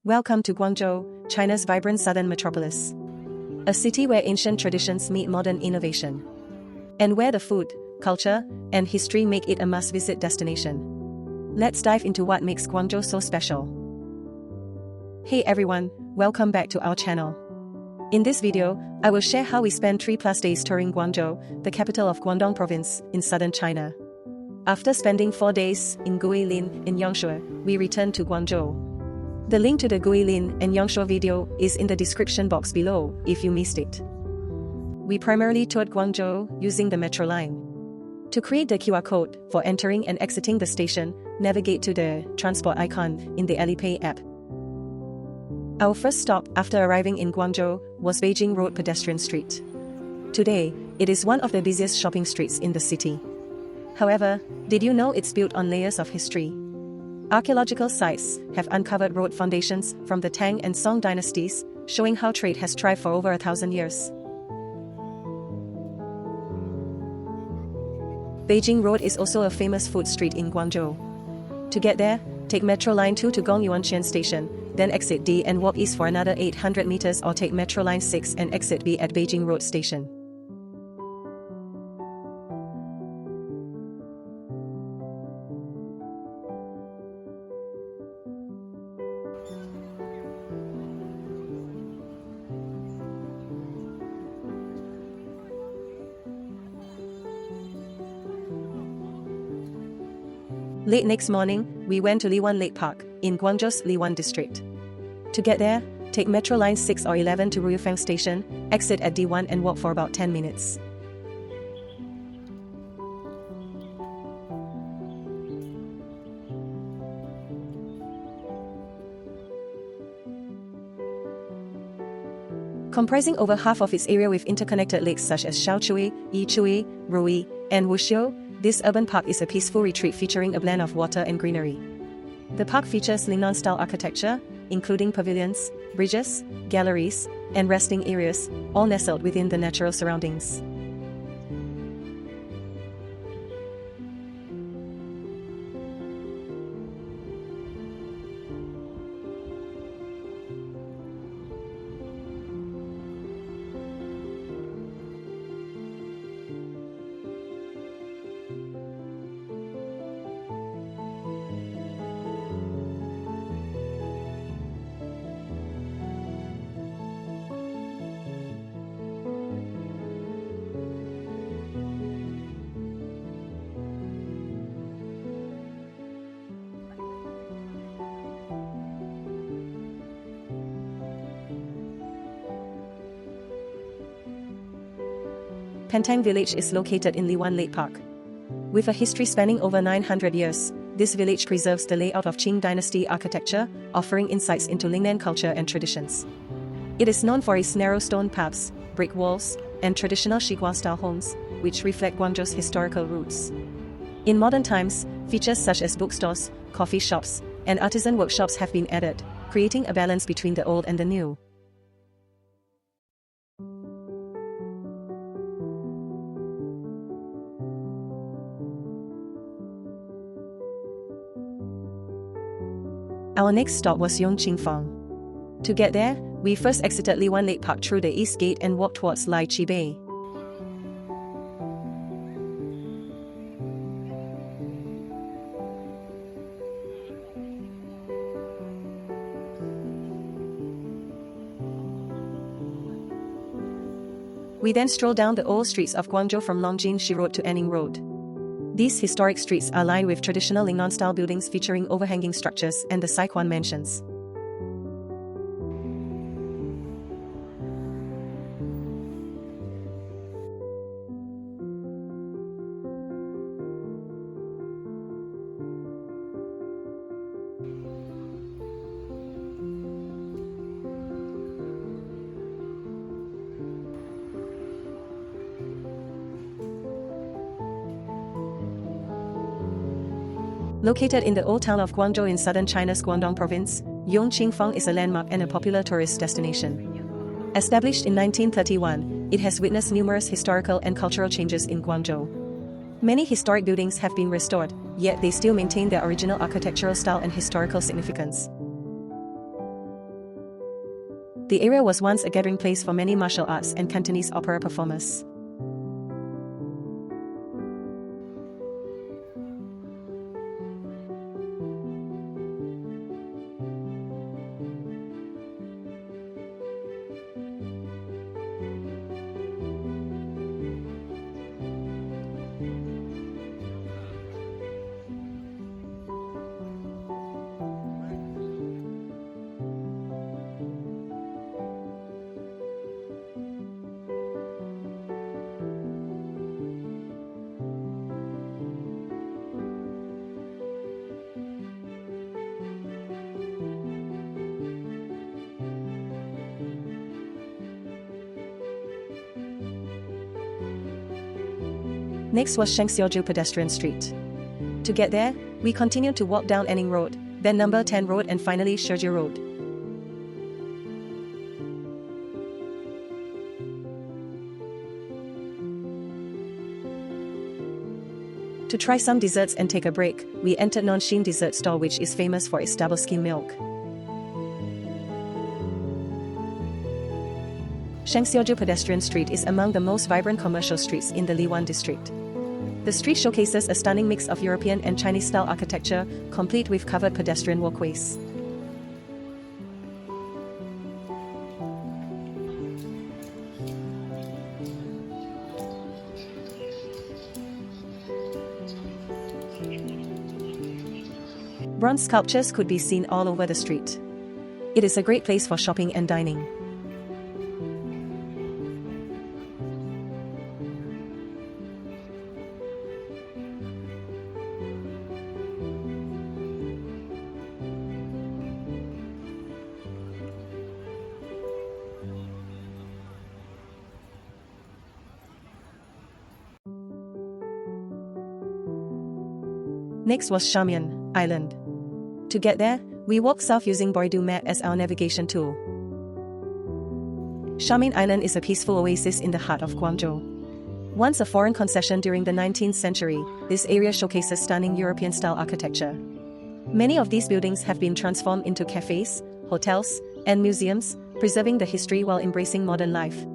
Welcome to Guangzhou, China's vibrant southern metropolis. A city where ancient traditions meet modern innovation. And where the food, culture, and history make it a must-visit destination. Let's dive into what makes Guangzhou so special. Hey everyone, welcome back to our channel. In this video, I will share how we spent 3+ days touring Guangzhou, the capital of Guangdong Province, in southern China. After spending 4 days in Guilin in Yongqingfang, we returned to Guangzhou. The link to the Guilin and Yongqingfang video is in the description box below if you missed it. We primarily toured Guangzhou using the metro line. To create the QR code for entering and exiting the station, navigate to the transport icon in the Alipay app. Our first stop after arriving in Guangzhou was Beijing Road Pedestrian Street. Today, it is one of the busiest shopping streets in the city. However, did you know it's built on layers of history? Archaeological sites have uncovered road foundations from the Tang and Song dynasties, showing how trade has thrived for over 1,000 years. Beijing Road is also a famous food street in Guangzhou. To get there, take Metro Line 2 to Gongyuanshan Station, then exit D and walk east for another 800 meters, or take Metro Line 6 and exit B at Beijing Road Station. Late next morning, we went to Liwan Lake Park, in Guangzhou's Liwan district. To get there, take Metro Line 6 or 11 to Yongqingfang Station, exit at D1 and walk for about 10 minutes. Comprising over half of its area with interconnected lakes such as Zhoutouzui, Yuexiu, Rui, and Wuxiu, this urban park is a peaceful retreat featuring a blend of water and greenery. The park features Lingnan-style architecture, including pavilions, bridges, galleries, and resting areas, all nestled within the natural surroundings. Pantang village is located in Liwan Lake Park. With a history spanning over 900 years, this village preserves the layout of Qing dynasty architecture, offering insights into Lingnan culture and traditions. It is known for its narrow stone paths, brick walls, and traditional Xihua-style homes, which reflect Guangzhou's historical roots. In modern times, features such as bookstores, coffee shops, and artisan workshops have been added, creating a balance between the old and the new. Our next stop was Yongqingfang. To get there, we first exited Liwan Lake Park through the east gate and walked towards Liuqi Bay. We then strolled down the old streets of Guangzhou from Longjingshi Road to Anning Road. These historic streets are lined with traditional Lingnan-style buildings featuring overhanging structures and the Saiquan mansions. Located in the old town of Guangzhou in southern China's Guangdong Province, Yongqingfang is a landmark and a popular tourist destination. Established in 1931, it has witnessed numerous historical and cultural changes in Guangzhou. Many historic buildings have been restored, yet they still maintain their original architectural style and historical significance. The area was once a gathering place for many martial arts and Cantonese opera performers. Next was Shangxiajiu Pedestrian Street. To get there, we continued to walk down Anning Road, then number 10 Road and finally Shangxiajiu Road. To try some desserts and take a break, we entered Nongxin dessert store, which is famous for its double skim milk. Shangxiajiu Pedestrian Street is among the most vibrant commercial streets in the Liwan district. The street showcases a stunning mix of European and Chinese-style architecture, complete with covered pedestrian walkways. Bronze sculptures could be seen all over the street. It is a great place for shopping and dining. Next was Shamian Island. To get there, we walked south using Baidu Map as our navigation tool. Shamian Island is a peaceful oasis in the heart of Guangzhou. Once a foreign concession during the 19th century, this area showcases stunning European-style architecture. Many of these buildings have been transformed into cafes, hotels, and museums, preserving the history while embracing modern life.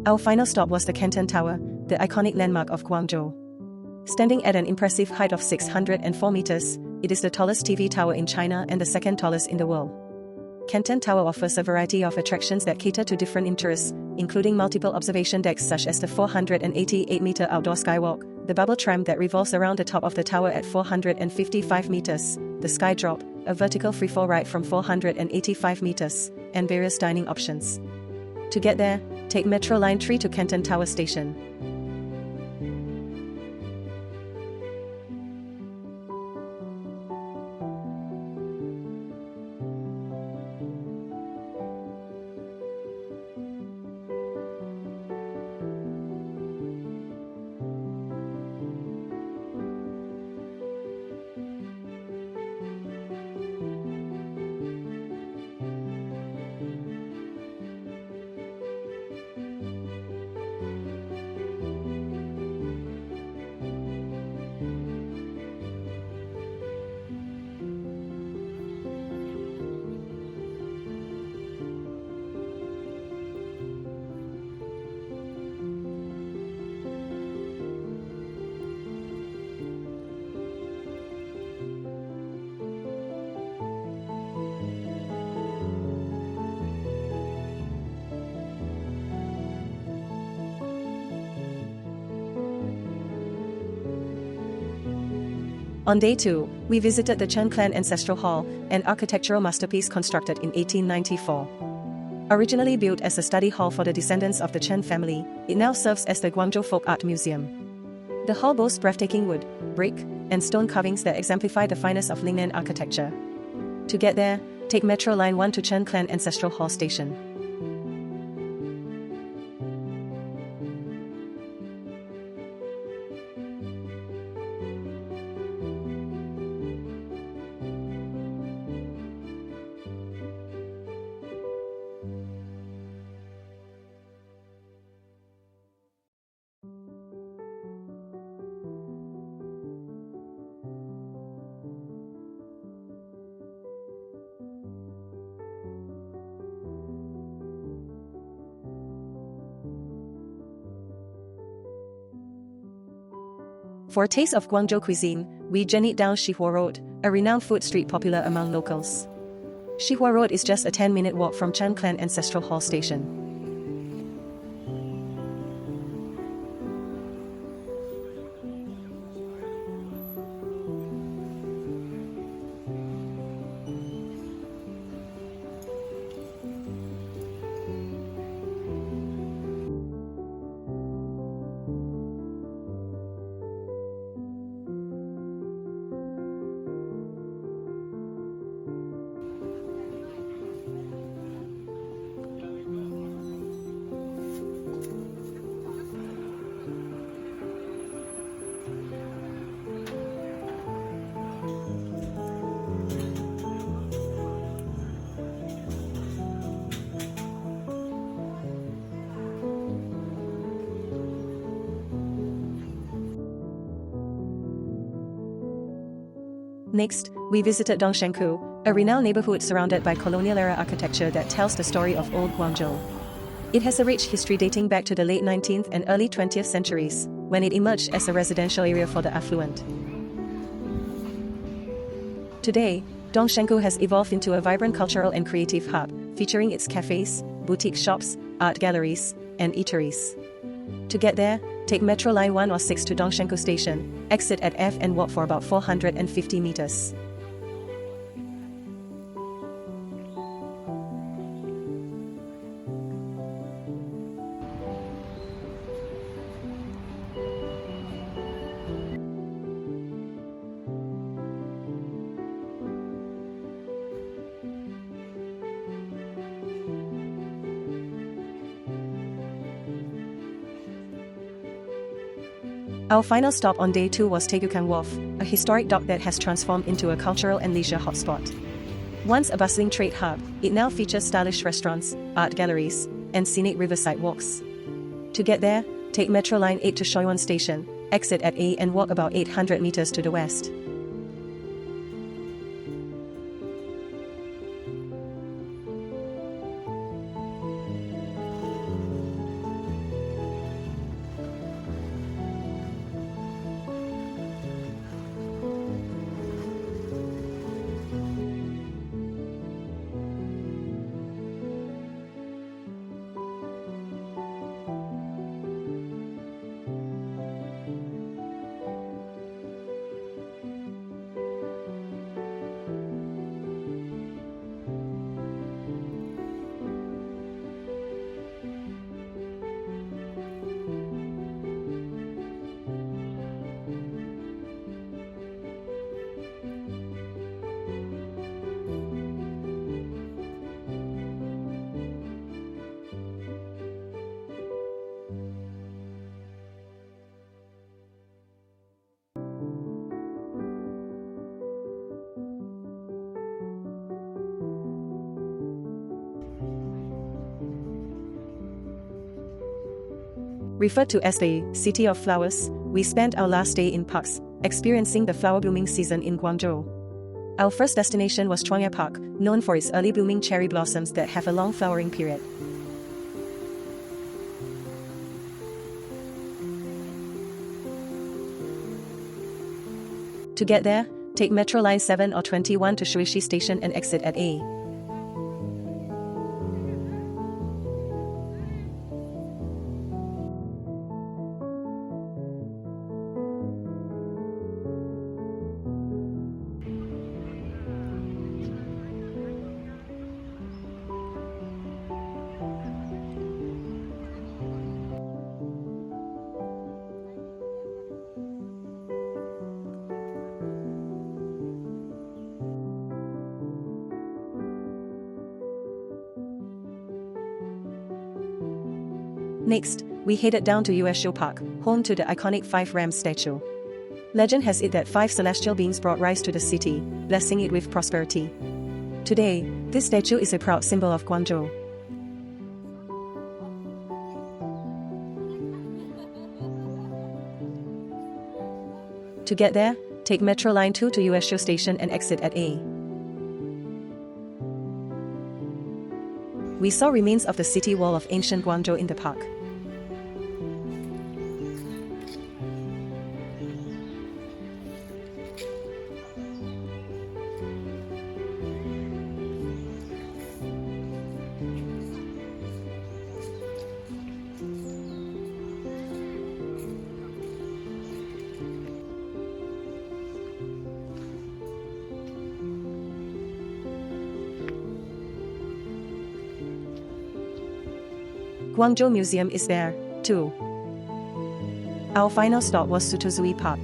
Our final stop was the Canton Tower, the iconic landmark of Guangzhou. Standing at an impressive height of 604 meters, it is the tallest TV tower in China and the second tallest in the world. Canton Tower offers a variety of attractions that cater to different interests, including multiple observation decks such as the 488-meter outdoor skywalk, the bubble tram that revolves around the top of the tower at 455 meters, the sky drop, a vertical freefall ride from 485 meters, and various dining options. To get there, take Metro Line 3 to Canton Tower Station. On day 2, we visited the Chen clan Ancestral Hall, an architectural masterpiece constructed in 1894. Originally built as a study hall for the descendants of the Chen family, it now serves as the Guangzhou Folk Art Museum. The hall boasts breathtaking wood, brick, and stone carvings that exemplify the finest of Lingnan architecture. To get there, take Metro Line 1 to Chen Clan Ancestral Hall Station. For a taste of Guangzhou cuisine, we journeyed down Xihua Road, a renowned food street popular among locals. Xihua Road is just a 10-minute walk from Chen Clan Ancestral Hall Station. Next, we visited Dongshankou, a renowned neighborhood surrounded by colonial-era architecture that tells the story of old Guangzhou. It has a rich history dating back to the late 19th and early 20th centuries, when it emerged as a residential area for the affluent. Today, Dongshankou has evolved into a vibrant cultural and creative hub, featuring its cafes, boutique shops, art galleries, and eateries. To get there, take Metro Line 1 or 6 to Dongshankou Station, exit at F and walk for about 450 meters. Our final stop on day 2 was Taigucang Wharf, a historic dock that has transformed into a cultural and leisure hotspot. Once a bustling trade hub, it now features stylish restaurants, art galleries, and scenic riverside walks. To get there, take Metro Line 8 to Shoyuan Station, exit at A and walk about 800 meters to the west. Referred to as the City of Flowers, we spent our last day in parks, experiencing the flower blooming season in Guangzhou. Our first destination was Chuangye Park, known for its early blooming cherry blossoms that have a long flowering period. To get there, take Metro Line 7 or 21 to Shuishi Station and exit at A. Next, we headed down to Yuexiu Park, home to the iconic 5 Rams statue. Legend has it that 5 celestial beings brought rise to the city, blessing it with prosperity. Today, this statue is a proud symbol of Guangzhou. To get there, take Metro Line 2 to Yuexiu Station and exit at A. We saw remains of the city wall of ancient Guangzhou in the park. Guangzhou Museum is there, too. Our final stop was Zhoutouzui Park.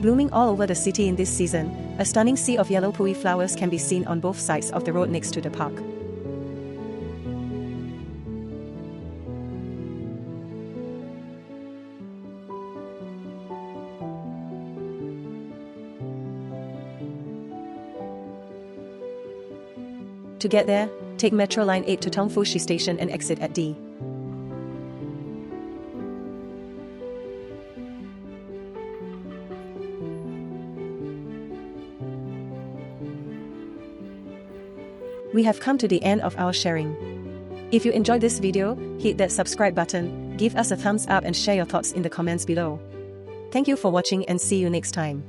Blooming all over the city in this season, a stunning sea of yellow pui flowers can be seen on both sides of the road next to the park. To get there, take Metro Line 8 to Tongfushi Station and exit at D. We have come to the end of our sharing. If you enjoyed this video, hit that subscribe button, give us a thumbs up and share your thoughts in the comments below. Thank you for watching and see you next time.